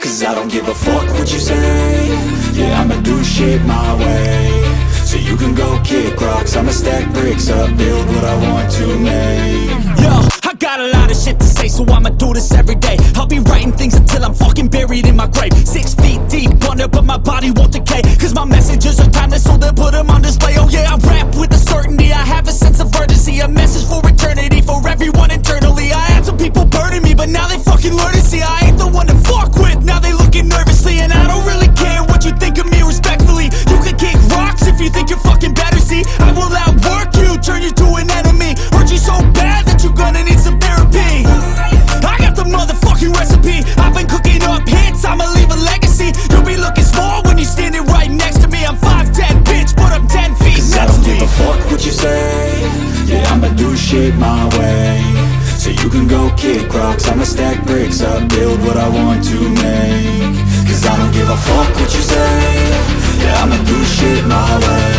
Cause I don't give a fuck what you say. Yeah, I'ma do shit my way. So you can go kick rocks, I'ma stack bricks up, build what I want to make. Yo, I got a lot of shit to say, so I'ma do this every day. I'll be writing things until I'm fucking buried in my grave. 6 feet deep under, but my body won't decay. Cause my messages are timeless, so they'll put them on display. Oh yeah, I rap with a certainty, I have a sense of urgency. A message for eternity, for everyone internally. I had some people burning me, but now they fucking learn to see I ain't the one to fuck with, now they looking nervously. And I don't really care what you think of me, respectfully. You can kick rocks if you think you're fucking better, see. I will outwork you, turn you to an enemy. Hurt you so bad that you're gonna need some therapy. I got the motherfucking recipe, I've been cooking up hits, I'ma leave a legacy. You'll be looking small when you're standing right next to me. I'm 5'10", bitch, but I'm 10 feet. Cause I don't give a fuck what you say. Yeah, I'ma do shit my way. So you can go kick rocks, I'ma stack bricks up, build what I want to make. Cause I don't give a fuck what you say. Yeah, I'ma do shit my way.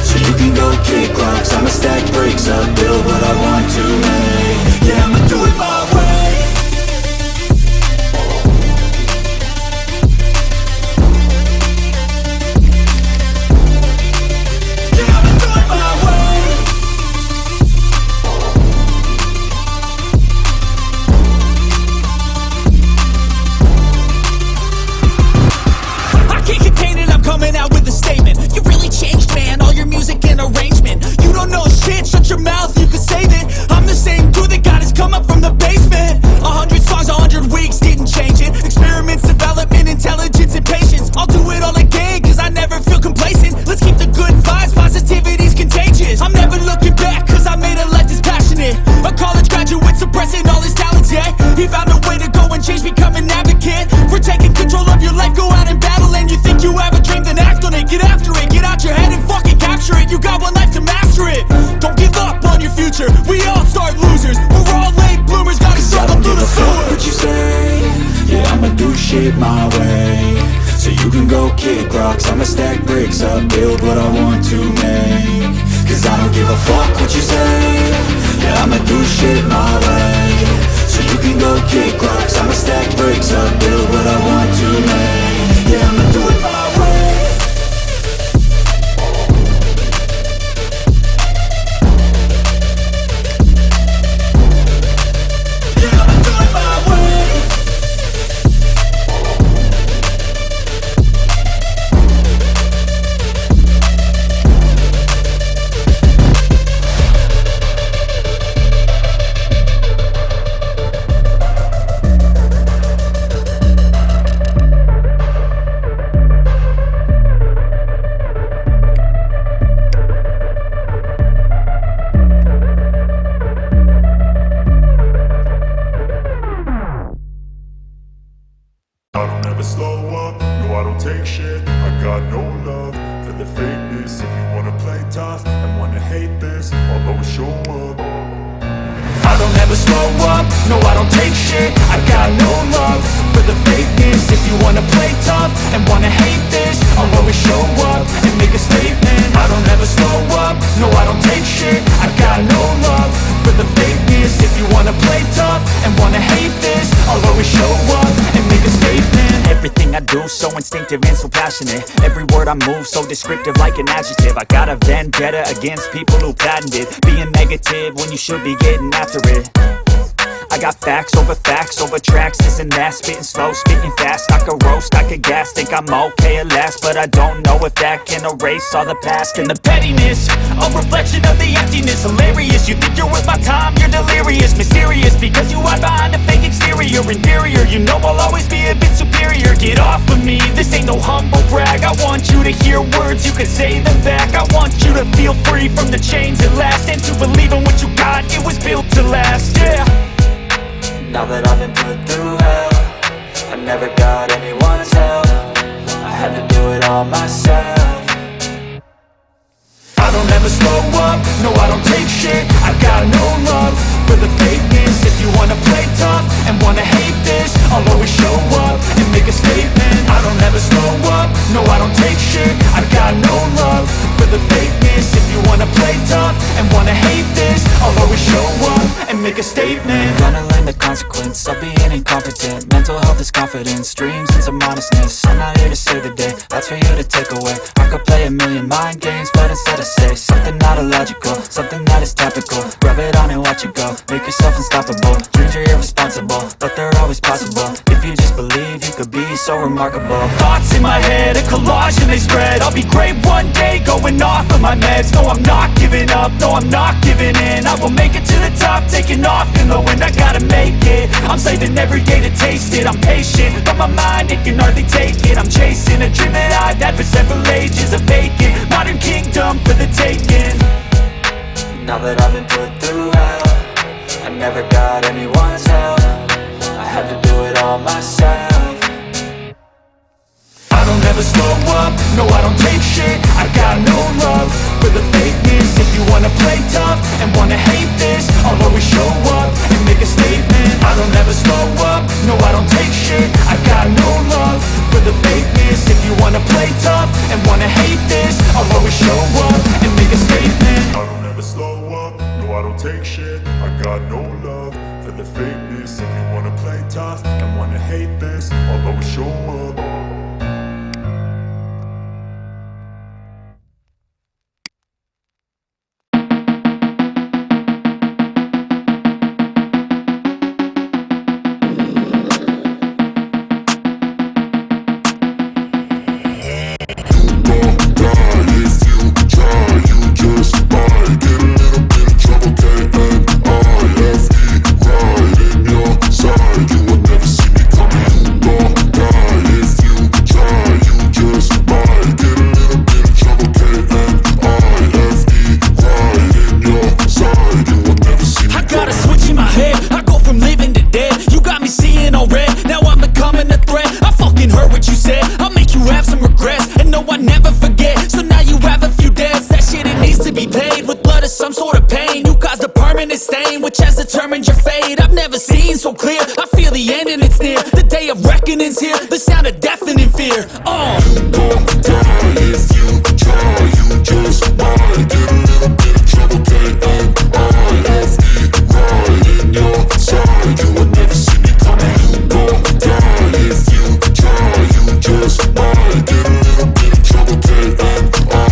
So you can go kick rocks, I'ma stack bricks up, build what I want to make. Yeah, I'ma do it my way. Shut your mouth, you can save it. I'm the same dude that got his come up from the basement. 100 songs, 100 weeks, didn't change it. Experiments, development, intelligence, and patience. I'll do it all again, cause I never feel complacent. Let's keep the good vibes, positivity's contagious. I'm never looking back, cause I made a life that's passionate. A college graduate suppressing all his talents, yeah. He found a way to go and change, become an advocate. For taking control of your life, go out and battle. And you think you have a dream, then act on it. Get after it, get out your head and fucking capture it. You got one life to master it. Don't give up on your future, we all start losers. We're all late bloomers, gotta struggle through the sewer. I don't give a fuck what you say. Yeah, I'ma do shit my way. So you can go kick rocks, I'ma stack bricks up, build what I want to make. Cause I don't give a fuck what you say. Yeah, I'ma do shit my way. So you can go kick rocks, I'ma stack bricks up, build what I want to make. Yeah, I'ma do it my way. And so passionate, every word I move so descriptive like an adjective. I got a vendetta against people who patented being negative when you should be getting after it. I got facts over tracks, this and that. Spitting slow, spitting fast, I could roast, I could gas. Think I'm okay at last, but I don't know if that can erase all the past. And the pettiness, a reflection of the emptiness. Hilarious, you think you're worth my time, you're delirious. Mysterious, because you hide behind a fake exterior. Inferior, you know I'll always be a bit superior. Get off of me, this ain't no humble brag. I want you to hear words, you can say them back. I want you to feel free from the chains at last, and to believe in what you got, it was built to last, yeah. Now that I've been put through hell, I never got anyone's help. I had to do it all myself. I don't ever slow up, no I don't take shit. I got no love for the fakeness. If you wanna play tough and wanna hate this, I'll always show up and make a statement. I don't ever slow up, no I don't take shit. I got no love for the fakeness. If you wanna play tough and wanna hate this, I'll always show up and make make a statement. Gonna learn the consequence of being incompetent. Mental health is confidence, dreams and some honestness. I'm not here to save the day, that's for you to take away. I could play a million mind games, but instead I say something not illogical, something that is topical. Rub it on and watch it go, make yourself unstoppable. Dreams are irresponsible, but they're always possible. If you just believe, you could be so remarkable. Thoughts in my head, a collage and they spread. I'll be great one day, going off of my meds. No, I'm not giving up, no, I'm not giving in. I will make it to the top, taking off in the wind. I gotta make it, I'm saving every day to taste it. I'm patient, but my mind, it can hardly take it. I'm chasing a dream that I've had for several ages. A vacant, modern kingdom for the taking. Now that I've been put through hell, I never got anyone's help. I had to do it all myself. I don't ever slow up, no I don't take shit. I got no love for the fakeness. If you wanna play tough and wanna hate this, I'll always show up and make a statement. I don't ever slow up, no I don't take shit. I got no love for the fakeness. If you wanna play tough and wanna hate this, I'll always show up and make a statement. I don't ever slow up, no I don't take shit. I got no love for the fakeness. If you wanna play tough and wanna hate this, I'll always show up. So clear, I feel the end and it's near. The day of reckoning's here, the sound of deafening fear. Don't die if you try, you just might get a little bit of trouble. K-N-I-F-E, right in your side, you will never see me coming. Don't die if you try, you just might get a little bit of trouble. K-N-I-F-E,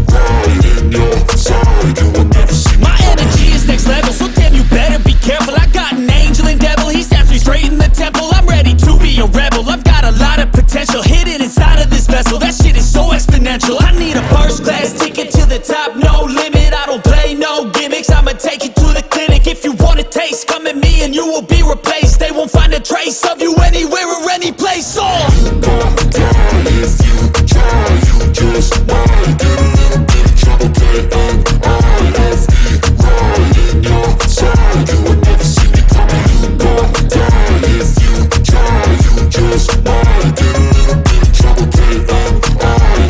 right in your side, you will never see me coming. My energy is next level, so damn you better be careful. I got an angel and devil, he snaps me straight in the temple. I'm ready to be a rebel, I've got a lot of potential hidden inside of this vessel. That shit is so exponential. I need a first class ticket to the top, no limit. I don't play no gimmicks, I'ma take you to the clinic. If you want a taste, come at me and you will be replaced. They won't find a trace of you anywhere or any place. Don't die if you try, you just might get a little bit of trouble. K-N-I-F-E, right in your side, you will never see me coming. Don't die if you try, you just might get a little bit of trouble. K-N-I-F-E,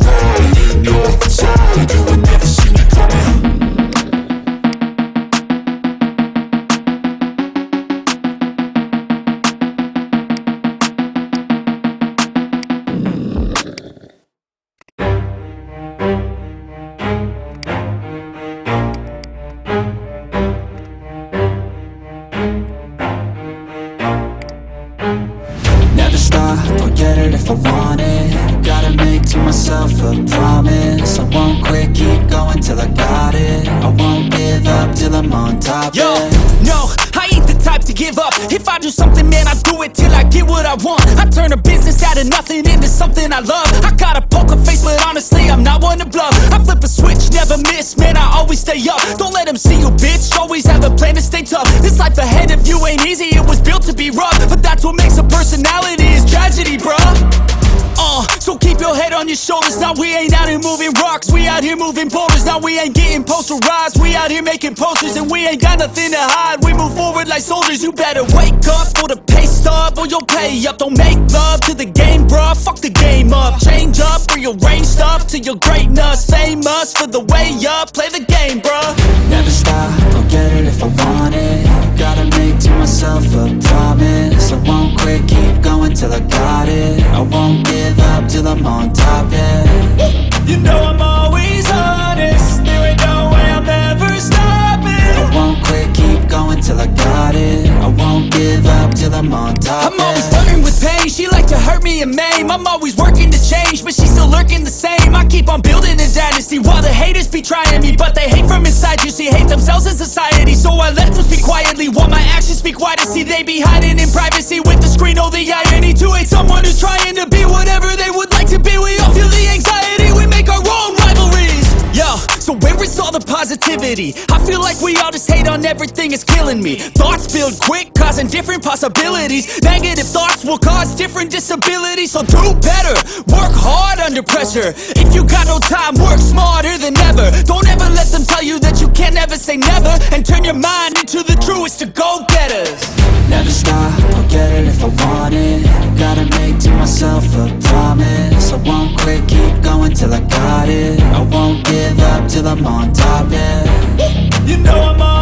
right in your side, you will never see me coming. Never stop, I'll get it if I want it. Gotta make to myself a promise. I won't quit, keep going till I got it. I won't give up till I'm on top. Yo, yeah. no, I ain't the type to give up. If I do something, man, I do it till I get what I want. I turn a business out of nothing into something I love. I got a poker face, but honestly, I'm not one to bluff. I flip a switch, never miss, man, I always stay up. Don't let them see you, bitch, always have a plan to stay tough. This life ahead of you ain't easy, it was built to be rough. But that's what makes a personality, is tragedy, bruh. So keep your head on your shoulders. Now we ain't out here moving rocks, we out here moving boulders. Now we ain't getting posterized, we out here making posters. And we ain't got nothing to hide, we move forward like soldiers. You better wake up for the pay stub, or you'll pay up. Don't make love to the game, bruh, fuck the game up. Change up, rearrange stuff to your greatness. Famous for the way up, play the game, bruh. Never stop, I'll get it if I want it. Gotta make to myself a promise. I won't quit, keep going till I got it. I won't give up till I'm on top, yeah. You know I'm always honest, there ain't no way I'm ever stopping. I won't quit won't give up till I'm on top. I'm always flirting with pain, she like to hurt me and maim. I'm always working to change, but she's still lurking the same. I keep on building a dynasty while the haters be trying me, but they hate from inside. You see, hate themselves in society, so I let them speak quietly while my actions speak wider. See, they be hiding in privacy with the screen. Oh, the irony to hate someone who's trying to be whatever they would like to be. We all feel the anxiety, we make our own rivalries. Yo, so where is all the positivity? I feel like we all just hate on everything, it's killing me. Thoughts build quick, causing different possibilities. Negative thoughts will cause different disabilities. So do better, work hard under pressure. If you got no time, work smarter than ever. Don't ever let them tell you that you can't ever say never. And turn your mind into the truest of go-getters. Never stop, I'll get it if I want it. Gotta make to myself a promise. I won't quit, keep going till I got it. I won't give up till I'm on top, yeah. You know I'm on